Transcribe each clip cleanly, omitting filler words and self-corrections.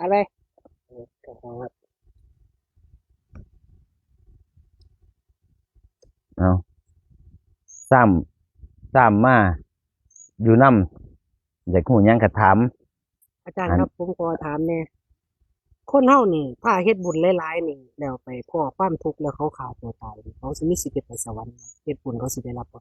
อะไรครับเอาซ้ำมาอยู่นำอยากฮู้หยังก็ถามอาจารย์อันครับผมขอถามเนี่ยคนเฮานี่ถ้าเฮ็ดบุญหลายๆนี่แล้วไปพ้อความทุกข์แล้วเขาฆ่าตัวตายนี่เขาสิมีสิทธิ์ไปสวรรค์บ่เฮ็ดบุญเขาสิได้รับบ่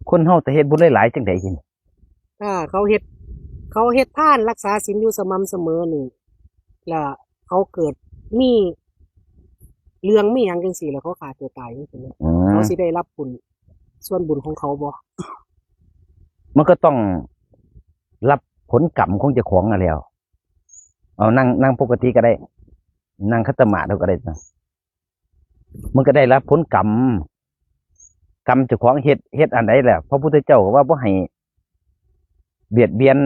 คนเฮาแต่เฮ็ดบุญหลายๆจังได๋กินถ้าเขาเฮ็ดทานรักษาศีลอยู่สม่ำเสมอนี่แล้วเขาเกิดมีเรื่องมีหยังจังซี่แล้วเขาฆ่าตัวตายจังซี่เนี่ยอืเขามสิได้รับบุญส่วนบุญของเขาบ่มันก็ต้องรับผลกรรมของเจ้าของนั่นแหล้วเอานั่งปกติก็ได้นั่งขัตมาธิก็ได้นะมันก็ได้รับผลกรรมเจ้าของเฮ็ดอันใดแหละพระพุทธเจ้าก็ว่าบ่ให้เบียดเบียน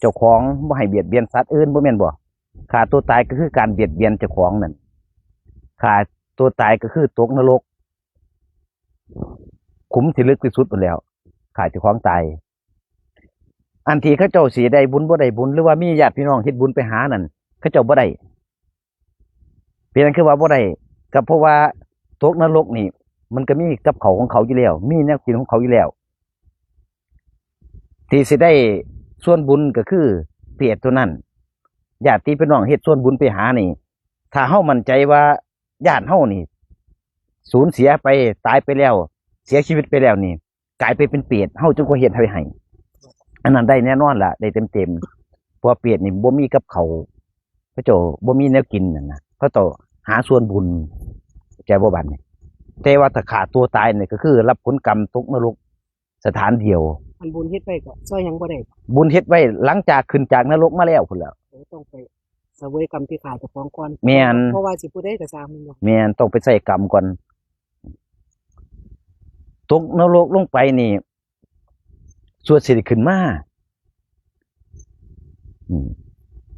เจ้าของบ่ให้เบียดเบียนสัตว์อื่นบ่แม่นบ่ฆ่าตัวตายก็คือการเบียดเบียนเจ้าของนั่นฆ่าตัวตายก็คือตกนรกขุมที่ลึกที่สุดนั่นแหล้วฆ่าเจ้าของตายอันที่เขาเจ้าสิได้บุญบ่ได้บุญหรือว่ามีญาติพี่น้องเฮ็ดบุญไปหานั่นเขาเจ้าบ่ได้เป็นนั้นคือว่าบ่ได้ก็เพราะว่าตกนรกนี่มันก็มีกับเขาวของเขาอยู่แล้วมีแนวกินของเขาอยู่แล้วที่สิได้ส่วนบุญก็คือเปรียบตัวนั้นญาติพี่น้องเฮ็ดส่วนบุญไปหานี่ถ้าเฮามั่นใจว่าญาติเฮานี่สูญเสียไปตายไปแล้วเสียชีวิตไปแล้วนี่กลายไปเป็นเปรตเฮาจึงก็เฮ็ดให้อันนั้นได้แน่นอนล่ะได้เต็มๆเพราะเปรตนี่บ่มีกับเขาวพระเจ้าบ่มีแนวกินนั่นนะเขาต้องหาส่วนบุญแก่บ่บัดนี่แต่ว่าถ้าขาดตัวตายนี่ก็คือรับผลกรรมตกนรกสถานเดียวอันบุญเฮ็ดไปก็ช่วยหยังบ่ได้บุญเฮ็ดไว้หลังจากขึ้นจากนรกมาแล้วพุ่นแหล้วเขาต้องไปเสวยกรรมที่ฆ่าเจ้าของก่อนแม่นเพราะว่าสิผู้ใดก็ตามมันบ่แม่นต้องไปใส่กรรมก่อนตกนรกลงไปนี่ส่วนสิได้ขึ้นมาอืม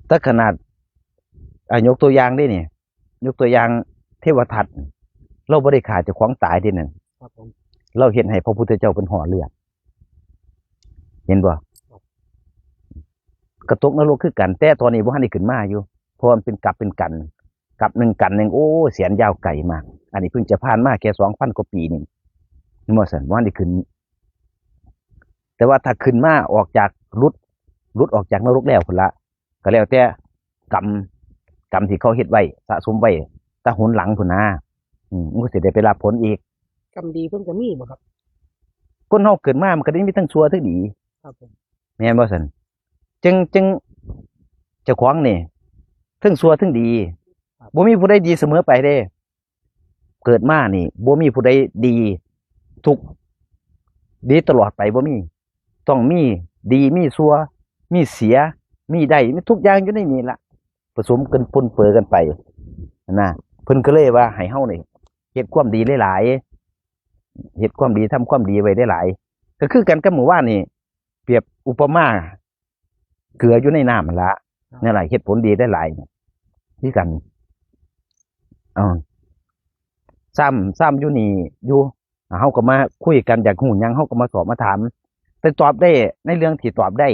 ถ้าขนาดยกตัวอย่างได้นี่ยกตัวอย่างเทวทัตเราบ่ได้ฆ่าเจ้าของตายเด้นั่นครับผมเราเฮ็ดให้พระพุทธเจ้าเป็นห่อเลือดเห็นบ่กระตกนรกคือกันแต่ตอนนี้บ่ทันได้ขึ้นมาอยู่เพราะมันเป็นกลับเป็นกันกลับหนึ่งกันหนึ่งโอ้แสนยาวไกลมากอันนี้เพิ่งจะผ่านมาแค่2,000 กว่าปีนี่บ่ซั่นบ่ทันได้ขึ้นแต่ว่าถ้าขึ้นมาออกจากหลุดออกจากนรกแล้วพุ่นละก็แล้วแต่กรรมกรรมที่เขาเฮ็ดไว้สะสมไว้แตะหนหลังพุ่นนะมันก็สิได้ไปรับผลอีกกรรมดีเพิ่นก็มีบ่ครับคนเฮาเกิดมามันก็ได้มีทั้งชั่วทั้งดีครับผมแม่นบ่ซั่นจึงเจ้าของนี่ทั้งชั่วทั้งดีบ่มีผู้ใดดีเสมอไปเด้เกิดมานี่บ่มีผู้ใดดีทุกดีตลอดไปบ่มีต้องมีดีมีชั่วมีเสียมีได้มีทุกอย่างอยู่ในนี้ล่ะผสมกันปนเปื้อกันไปนะเพิ่นก็เลยว่าให้เฮานี่เฮ็ดความดีหลายๆเฮ็ดความดีทำความดีไว้ได้หลายก็คือกันกับหมู่บ้านนี่เปรียบอุปมาเกลืออยู่ในน้ำมันละนี่แหละเฮ็ดผลดีได้หลายคือกันซ้ำอยู่นี่อยู่เฮาก็มาคุยกันอยากฮู้หยังเฮาก็มาสอบมาถามแต่ตอบได้ในเรื่องที่ตอบได้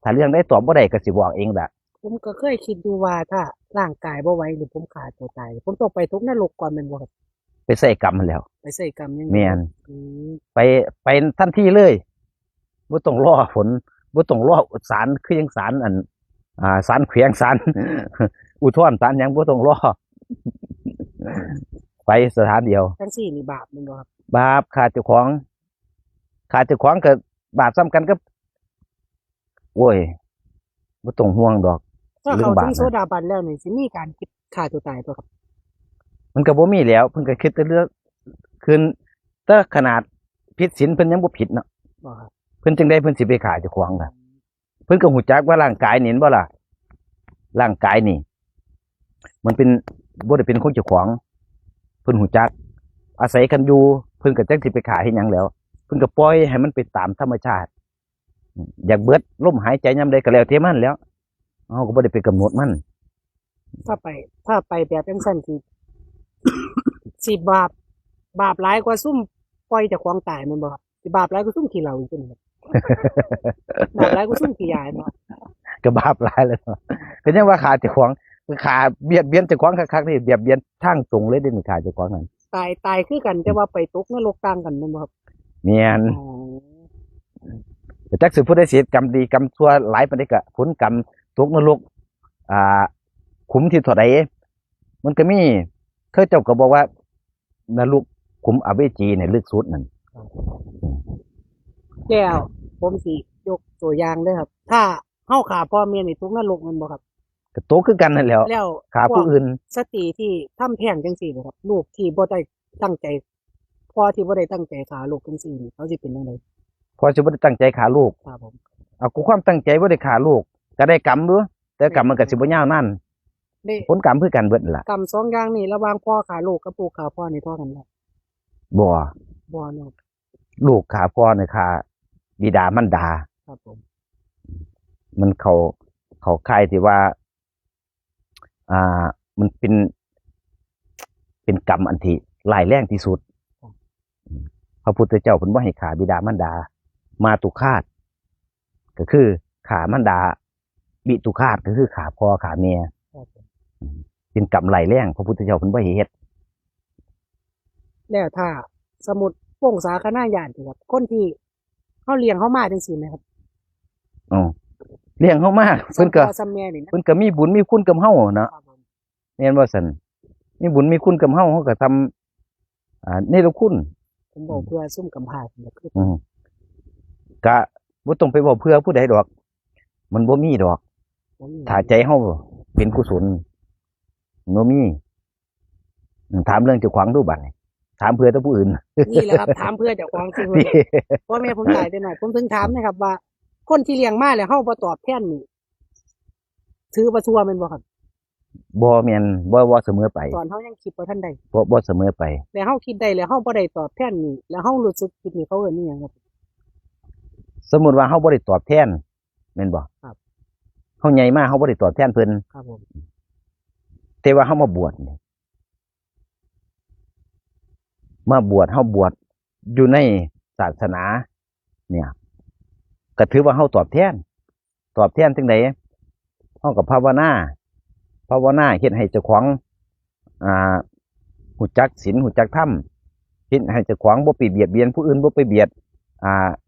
ถ้าเรื่องได้ตอบบ่ได้ก็สิบอกเองล่ะผมก็เคยคิดอยู่ว่าถ้าร่างกายบ่ไหวหรือผมฆ่าตัวตายผมต้องไปตกนรกก่อนแม่นบ่ครับไปใส่กรรมมันแล้วไปใส่กรรมอย่างเดีแม่ยวน อืมไปทันทีเลยบ่ต้องรอผลบ่ต้องรอศาลคือยังศาลศาลแขวงศาลอุทธรณ์ศาลหยังบ่ต้องรอไปสถานเดียวจังซี่นี่บาปแม่นบ่ครับบาปขาดเจ้าของก็บาปซ้ำกันกับโอ้ยบ่ต้องห่วงดอกถ้าเรื่อเข้างบาปนะถึงโสดาบันแล้วนี่สิมีการคิดฆ่าตัวตายบ่ครับมันก็บ่มีแล้วเพิ่นก็คิดแต่เรื่องคืนแต่ขนาดผิดศีลเพิ่นยังบ่ผิดเนาะบ่ครับเพิ่นจังได๋เพิ่นสิไปฆ่าเจ้าของล่ะเพิ่นก็ฮู้จักว่าร่างกายนี่เห็นบ่ล่ะร่างกายนี่มันเป็นบ่ได้เป็นของเจ้าของเพิ่นฮู้จักอาศัยกันอยู่เพิ่นก็จักสิไปฆ่าเฮ็ดหยังแล้วเพิ่นก็ปล่อยให้มันไปตามธรรมชาติอยากเบิดลมหายใจยามใดก็แล้วแต่มันแล้วเฮาก็บ่ได้ไปกำหนดมันถ้าไปถ้าไปแบบจังซั่นสิสิบาปหลายกว่าซุ่มปล่อยเจ้าของตายแม่นบ่ครับสิบาปหลายกว่าซุ่มขี้เหล้าอีกเพิ่นครับบาปหลายกว่าซุ่มขี้ยาแม่นบ่ ก็บาปหลายแล้วเนาะก็ยังว่าขาเจ้าของคือขาเบียดเบียนเจ้าของคักๆนี่เบียดเบียนทางตรงเลยเด้นี่ขาเจ้าของนั่น ตายคือกันแต่ว่าไปตกนรกต่างกันแม่นบ่ครับ แม่น อ๋อ แต่จักสิผู้ใดสิเฮ็ดกรรมดีกรรมชั่วหลายปานใดก็ผลกรรมตกนรกขุมที่เท่าใดมันก็มีเขาเจ้าก็บอกว่านรกขุมอเวจีเนี่ยลึกสุดนั่น แล้วผมสิยกตัวอย่างเด้อครับ ถ้าเฮาฆ่าพ่อแม่นี่ตกนรกแม่นบ่ครับ ก็โตคือกันนั่นแหล้ว แล้ว ขาผู้อื่น สตรีที่ทำแท้งจังซี่บ่ครับลูกที่บ่ได้ตั้งใจพ่อที่บ่ได้ตั้งใจฆ่าลูกจังซี่นี่เขาสิเป็นจังได พอสิบ่ได้ตั้งใจฆ่าลูก ครับผม เอากูความตั้งใจบ่ได้ฆ่าลูกก็ได้กรรมอยู่แต่กรรมมันก็สิบ่ยาวนาน ได้ ผลกรรมคือกันเบิดนั่นล่ะ กรรมสองอย่างนี่ระหว่างพ่อฆ่าลูกกับลูกฆ่าพ่อนี่เท่ากันบ่ บ่ บ่เนาะ ลูกฆ่าพ่อเนี่ยฆ่าบิดามารดา ครับผม มันเขาค่ายที่ว่า มันเป็นกรรมอันที่ร้ายแรงที่สุด พระพุทธเจ้าเพิ่นบ่ให้ฆ่าบิดามารดา มาตุฆาตก็คือฆ่ามารดา บิตุฆาตก็คือฆ่าพ่อฆ่าแม่ ครับผม เป็นกรรมร้ายแรงพระพุทธเจ้าเพิ่นบ่ให้เฮ็ด แล้วถ้าสมมุติวงศาคณาญาติครับคนที่เฮาเลี้ยงเฮามาจังซี่นะครับ อ๋อเลี้ยงเฮามาเพิ่นก็ พ่อซ้ำแม่นี่นะ เพิ่นก็มีบุญมีคุณกับเฮาเนาะ ครับผม แม่นบ่ซั่นมีบุญมีคุณกับเฮาก็ทำเนรคุณ ผมบอกเพื่อซุ่มกำพร้านี่คือ อืมก็บ่ต้องไปบอกเพื่อผู้ใดดอก มันบ่มีดอก ผม ถ้าใจเฮาเป็นกุศลมันบ่มีถามเรื่องเจ้าของดูบัดนี้ถามเพื่อแต่ผู้อื่น นี่แหละครับ ถามเพื่อเจ้าของสิเพิ่นพ่อแม่ผมตายไปหน่อยผมถึงถามนะครับว่า คนที่เลี้ยงมาแล้วเฮาบ่ตอบแทนนี่ถือว่าชั่วแม่นบ่ครับ บ่แม่นบ่เสมอไป ตอนเฮายังคิดบ่ทันได้ บ่เสมอไป แล้วเฮาคิดได้แล้วเฮาบ่ได้ตอบแทนนี่แล้วเฮารู้สึกผิดนี่เขาเอิ้นอีหยังครับ สมมุติว่าเฮาบ่ได้ตอบแทนแม่นบ่ ครับ เฮาใหญ่มาเฮาบ่ได้ตอบแทนเพิ่น ครับผม แต่ว่าเฮามาบวชนี่มาบวชเฮาบวชอยู่ในศาสนา เนี่ยก็ถือว่าเฮาตอบแทนจังได๋เฮาก็ภาวนาเฮ็ดให้เจ้าของรู้จักศีลรู้จักธรรมเฮ็ดให้เจ้าของบ่ไปเบียดเบียนผู้อื่นบ่ไปเบียด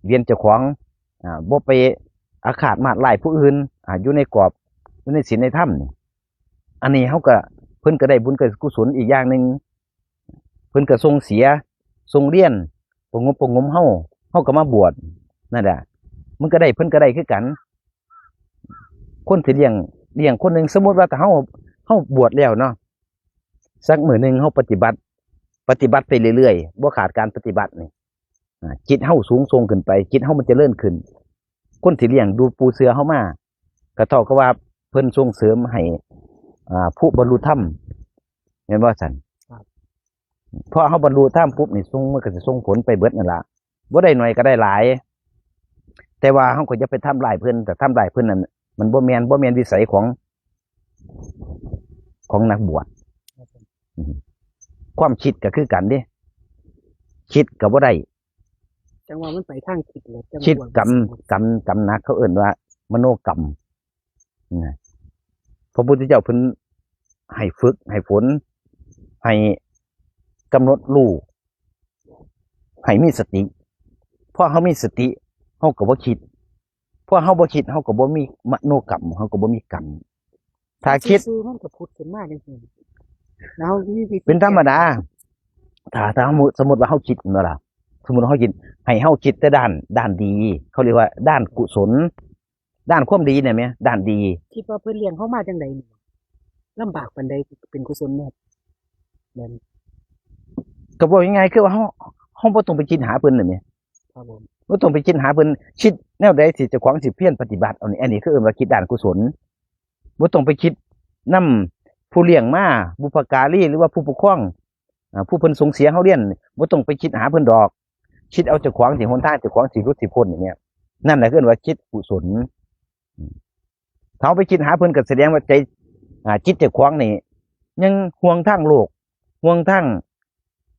เบียนเจ้าของบ่ไปอาฆาตมาดร้ายผู้อื่นอยู่ในกรอบอยู่ในศีลในธรรมนี่อันนี้เฮาก็เพิ่นก็ได้บุญกุศลอีกอย่างหนึงเพิ่นก็ทรงเสียทรงเรียนประงมเฮาก็มาบวชนั่นแหละมันก็ได้เพิ่นก็ได้คือกัน คนที่เลี้ยงคนหนึงสมมุติว่าถ้าเฮาบวชแล้วเนาะสักมื้อหนึงเฮาปฏิบัติไปเรื่อยๆบ่ขาดการปฏิบัตินี่จิตเฮาสูงส่งขึ้นไปจิตเฮามันเจริญขึ้น คนที่เลี้ยงดูปูเสือเฮามาก็เท่ากับว่าเพิ่นส่งเสริมให้ผู้บรรลุธรรมเห็นบ่ซั่นพอเฮาบรรลุธรรมปุ๊บนี่มันก็สิส่งผลไปเบิดนั่นล่ะบ่ได้น้อยก็ได้หลาย แต่ว่าเฮาก็อย่าไปทำลายเพิ่นแต่ทำลายเพิ่นนั่นมันบ่แม่นวิสัยของนักบวชความคิดก็คือกันเด้คิดก็บ่ได้ จังว่ามันไปทางคิดแล้วจัง คิด ว่าก รรมหนักเขาเอิ่นว่ามโนกรรมนะพระพุทธเจ้าเพิ่นให้ฝึกให้ฝนให้กำหนดรู้ให้มีสติพอเฮามีสติเฮาก็บ่คิดพอเฮาบ่คิดเฮาก็บ่มีมโนกรรมเฮาก็บ่มีกรรมถ้าคิด ซื่อๆมันก็พูดขึ้นมาจังซี่แล้วมีวิธี เป็นธรรมดาถ้าสมมุติว่าเฮาคิดเนาะล่ะสมมุติว่าเฮาคิดให้เฮาคิดแต่ด้านดีเขาเรียกว่าด้านกุศลด้านความดีเนี่ยแม่ด้านดี คิดว่าเพิ่นเลี้ยงเฮามาจังไดนี่ลำบากปานใดเป็นกุศลแม่แม่น ก็บอกยังไงคือว่าเฮาบ่ต้องไปคิดหาเพิ่นน่ะแม่ ครับผม บ่ต้องไปคิดหาเพิ่นคิดแนวใดสิเจ้าของสิเพียรปฏิบัติอันนี้คือเอิ้นว่าคิดด้านกุศลบ่ต้องไปคิดนำผู้เลี้ยงมาบุพการีหรือว่าผู้ปกครองผู้เพิ่นส่งเสียเฮาเรียนบ่ต้องไปคิดหาเพิ่นดอกคิดเอาเจ้าของสิหนทางเจ้าของสิรุดสิพ้นอย่างเงี้ยนั่นแหละคือเอิ้นว่าคิดกุศลถ้าเอาไปคิดหาเพิ่นก็แสดงว่าใจจิตเจ้าของนี่ยังห่วงทางโลกห่วงทาง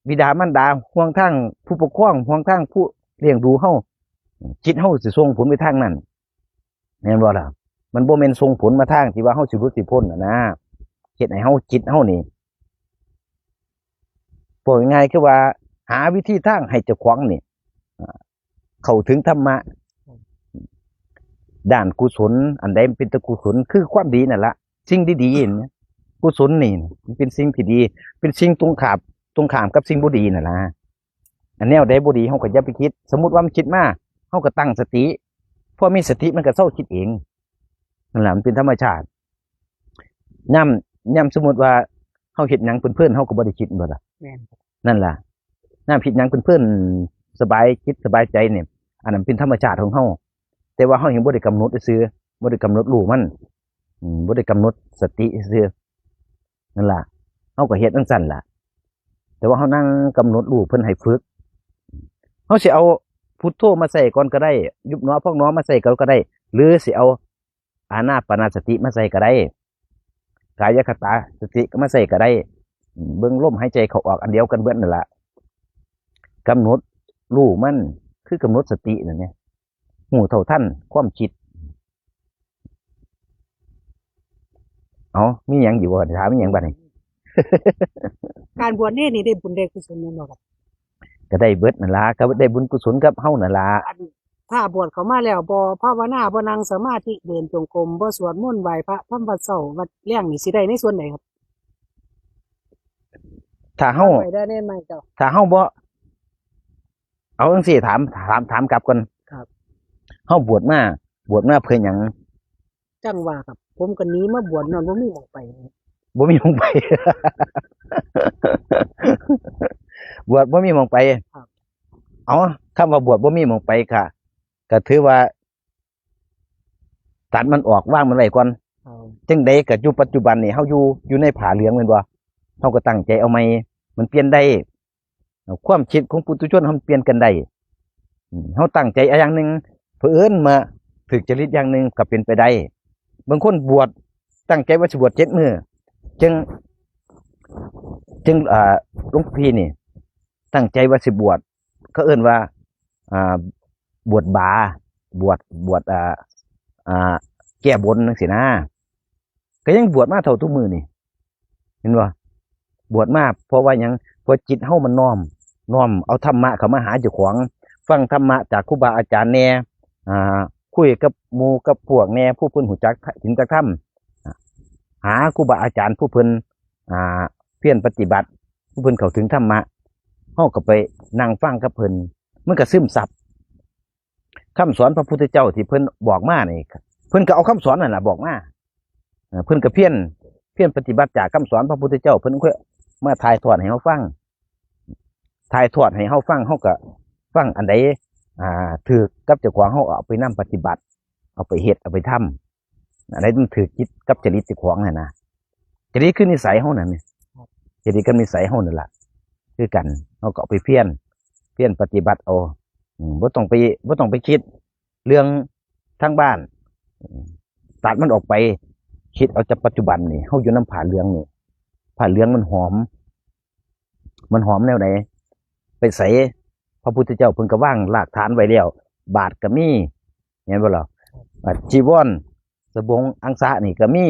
บิดามารดาห่วงทางผู้ปกครองห่วงทางผู้เลี้ยงดูเฮาจิตเฮาสิส่งผลไปทางนั้นแม่นบ่ล่ะ มันบ่แม่นส่งผลมาทางที่ว่าเฮาสิหลุดสิพ้นนะเฮ็ดให้เฮาจิตเฮานี่บอกง่ายๆคือว่าหาวิธีทางให้เจ้าของนี่เข้าถึงธรรมะด้านกุศลอันใดมันเป็นตะกุศลคือความดีนั่นละสิ่งดีๆนี่กุศลนี่มันเป็นสิ่งที่ดีเป็นสิ่งตรงข้ามกับสิ่งบ่ดีนั่นล่ะอันแนวใดบ่ดีเฮาก็อย่าไปคิดสมมุติว่ามันคิดมาเฮาก็ตั้งสติพอมีสติมันก็เซาคิดเองนั่นแหละมันเป็นธรรมชาติย่ำสมมุติว่าเฮาเฮ็ดหยังเพิ่นๆเฮาก็บ่ได้คิดบ่ล่ะ แม่น นั่นล่ะย่ำผิดหยังเพิ่นๆสบายคิดสบายใจเนี่ยอันนั้นเป็นธรรมชาติของเฮาแต่ว่าเฮายังบ่ได้กำหนดซื่อบ่ได้กำหนดรู้มันบ่ได้กำหนดสติซื่อนั่นล่ะเฮาก็เฮ็ดจังซั่นล่ะแต่ว่าเฮานั่งกำหนดรู้เพิ่นให้ฝึกเฮาสิเอาพุทโธมาใส่ก่อนก็ได้ยุบหนอพองหนอมาใส่ก่อนก็ได้หรือสิเอาอานาปานสติมาใส่ก็ได้กายคตาสติก็มาใส่ก็ได้เบิ่งลมหายใจเข้าออกอันเดียวกันเบิดนั่นล่ะกำหนดรู้มันคือกำหนดสตินั่นเนี่ยหูเท่าทันความคิดมีหยังอยู่บ่ถามมีหยังบัดนี้ การบวชเนตรนี่ได้บุญได้กุศลแม่นบ่ครับ ก็ได้เบิดนั่นล่ะก็ได้บุญกุศลกับเฮานั่นล่ะ อันถ้าบวชเข้ามาแล้วบ่ภาวนาบ่นั่งสมาธิเดินจงกรมบ่สวดมนต์ไหว้พระทำวัดเช้าวัดเลี้ยงนี่สิได้ในส่วนไหนครับ ถ้าเฮา ไปได้แน่ไหมเจ้า ถ้าเฮาบ่เอาจังซี่ถามกลับก่อน ครับ เฮาบวชมาเพื่อหยัง จังว่าครับ ผมก็หนีมาบวชนอนบ่มีหม้องไป บ่มีหม้องไป บวชบ่มีหม้องไป ครับ คำว่าบวชบ่มีหม้องไปค่ะก็ถือว่าตัดมันออกวางมันไว้ก่อน จังใดก็อยู่ปัจจุบันนี่เฮาอยู่ในผ้าเหลืองแม่นบ่เฮาก็ตั้งใจเอาใหม่มันเปลี่ยนได้ความคิดของปุถุชนเฮาเปลี่ยนกันได้เฮาตั้งใจอย่างหนึงเผอิญมาถูกจริตอย่างหนึงก็เป็นไปได้บางคนบวชตั้งใจว่าสิบวช7 มื้อจึงหลวงพี่นี่ตั้งใจว่าสิบวชเขาเอิ้นว่าบวชบาบวชแก้บนจังซี่นะก็ยังบวชมาเท่าทุกมื้อนี่เห็นบ่บวชมาเพราะว่าหยังเพราะจิตเฮามันน้อมเอาธรรมะเข้ามาหาเจ้าของฟังธรรมะจากครูบาอาจารย์แน่คุยกับหมู่กับพวกแน่ผู้เพิ่นรู้จักศีลจักธรรมหาครูบาอาจารย์ผู้เพิ่นเพียรปฏิบัติผู้เพิ่นเข้าถึงธรรมะเฮาก็ไปนั่งฟังกับเพิ่นมันก็ซึมซับคำสอนพระพุทธเจ้าที่เพิ่นบอกมานี่เพิ่นก็เอาคำสอนนั่นล่ะบอกมาเพิ่นก็เพียรปฏิบัติจากคำสอนพระพุทธเจ้าเพิ่นก็มาถ่ายทอดให้เฮาฟังเฮาก็ฟังอันใดถือกับเจ้าของเฮาเอาไปนำปฏิบัติเอาไปเฮ็ดเอาไปทำอันใดมันถือจิตกับจริตเจ้าของนั่นนะจริตคือนิสัยเฮานั่นนี่จริตกับนิสัยเฮานั่นล่ะคือกันเฮาก็เอาไปเพียรปฏิบัติเอาบ่ต้องไปคิดเรื่องทางบ้านตัดมันออกไปคิดเอาจากปัจจุบันนี่เฮาอยู่นำผ้าเหลืองนี่ผ้าเหลืองมันหอมแนวไหนไปใส่พระพุทธเจ้าเพิ่นก็วางรากฐานไว้แล้วบาทก็มีเห็นบ่ล่ะจีวรสบงอังสะนี่ก็มี